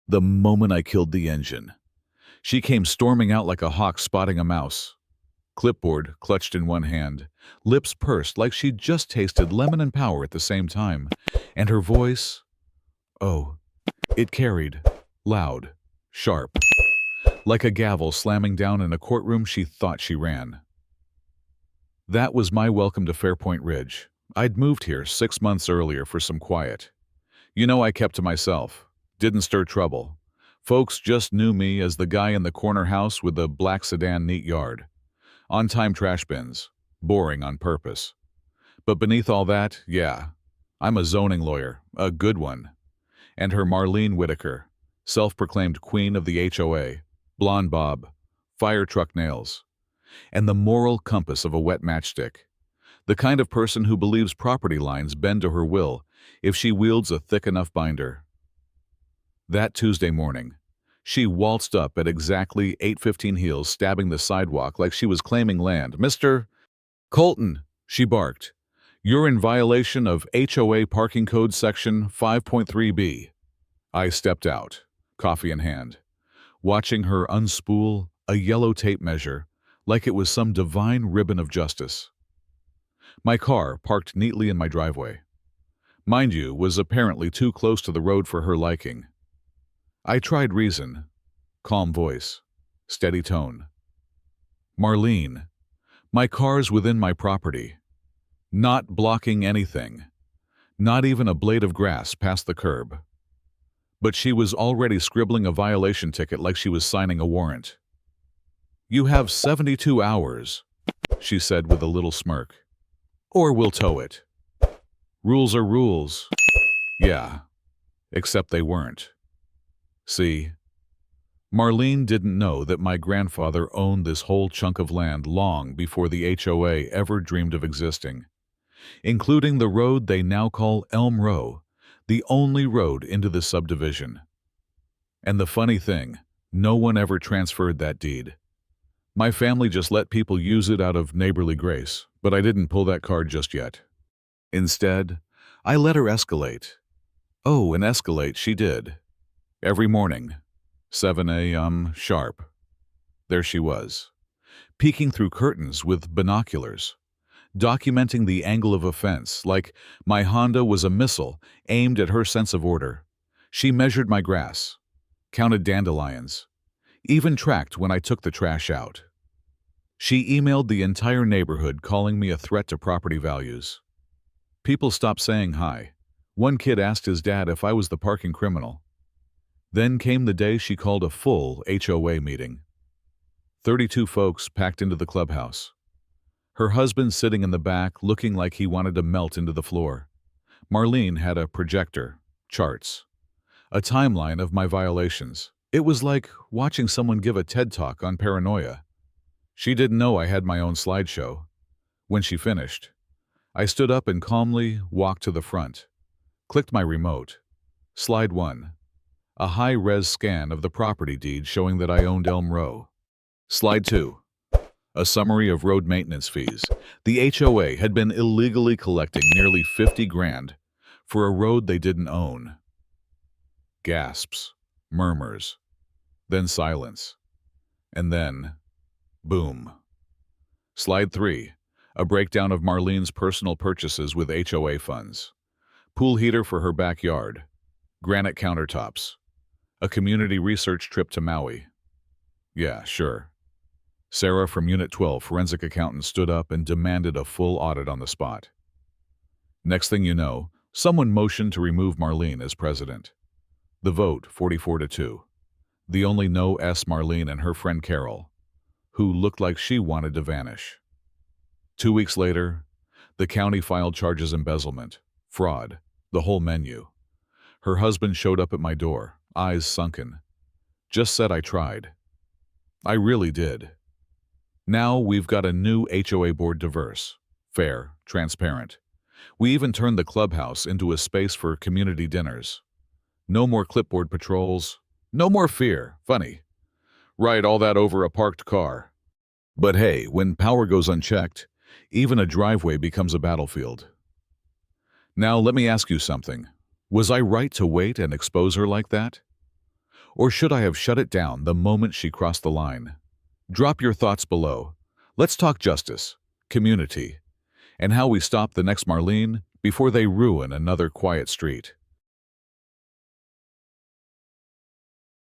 The moment I killed the engine, she came storming out like a hawk spotting a mouse. Clipboard clutched in one hand, lips pursed like she'd just tasted lemon and power at the same time, and her voice, oh, it carried, loud, sharp, like a gavel slamming down in a courtroom she thought she ran. That was my welcome to Fairpoint Ridge. I'd moved here 6 months earlier for some quiet. I kept to myself, didn't stir trouble. Folks just knew me as the guy in the corner house with the black sedan neat yard. On-time trash bins. Boring on purpose. But beneath all that, yeah, I'm a zoning lawyer, a good one. And her Marlene Whitaker, self-proclaimed queen of the HOA, blonde bob, fire truck nails, and the moral compass of a wet matchstick. The kind of person who believes property lines bend to her will if she wields a thick enough binder. That Tuesday morning, she waltzed up at exactly 8:15 heels, stabbing the sidewalk like she was claiming land. "Mr. Colton," she barked, "you're in violation of HOA Parking Code Section 5.3b. I stepped out, coffee in hand, watching her unspool a yellow tape measure like it was some divine ribbon of justice. My car, parked neatly in my driveway, mind you, was apparently too close to the road for her liking. I tried reason. Calm voice. Steady tone. "Marlene, my car's within my property. Not blocking anything. Not even a blade of grass past the curb." But she was already scribbling a violation ticket like she was signing a warrant. "You have 72 hours, she said with a little smirk. "Or we'll tow it. Rules are rules." Yeah, except they weren't. See, Marlene didn't know that my grandfather owned this whole chunk of land long before the HOA ever dreamed of existing, including the road they now call Elm Row, the only road into the subdivision. And the funny thing, no one ever transferred that deed. My family just let people use it out of neighborly grace, but I didn't pull that card just yet. Instead, I let her escalate. Oh, and escalate she did. Every morning, 7 a.m. sharp. There she was, peeking through curtains with binoculars, documenting the angle of offense like my Honda was a missile aimed at her sense of order. She measured my grass, counted dandelions, even tracked when I took the trash out. She emailed the entire neighborhood calling me a threat to property values. People stopped saying hi. One kid asked his dad if I was the parking criminal. Then came the day she called a full HOA meeting. 32 folks packed into the clubhouse. Her husband sitting in the back looking like he wanted to melt into the floor. Marlene had a projector, charts, a timeline of my violations. It was like watching someone give a TED Talk on paranoia. She didn't know I had my own slideshow. When she finished, I stood up and calmly walked to the front, clicked my remote. Slide 1. A high-res scan of the property deed showing that I owned Elm Row. Slide 2. A summary of road maintenance fees. The HOA had been illegally collecting nearly 50 grand for a road they didn't own. Gasps, murmurs, then silence, and then, boom. Slide 3. A breakdown of Marlene's personal purchases with HOA funds. Pool heater for her backyard. Granite countertops. A community research trip to Maui. Yeah, sure. Sarah from Unit 12, forensic accountant, stood up and demanded a full audit on the spot. Next thing you know, someone motioned to remove Marlene as president. The vote, 44-2. The only no-S Marlene and her friend Carol, who looked like she wanted to vanish. 2 weeks later, the county filed charges embezzlement, fraud, the whole menu. Her husband showed up at my door, eyes sunken. Just said I tried. I really did. Now we've got a new HOA board, diverse, fair, transparent. We even turned the clubhouse into a space for community dinners. No more clipboard patrols. No more fear. Funny. Right, all that over a parked car. But hey, when power goes unchecked, even a driveway becomes a battlefield. Now let me ask you something. Was I right to wait and expose her like that? Or should I have shut it down the moment she crossed the line? Drop your thoughts below. Let's talk justice, community, and how we stop the next Marlene before they ruin another quiet street.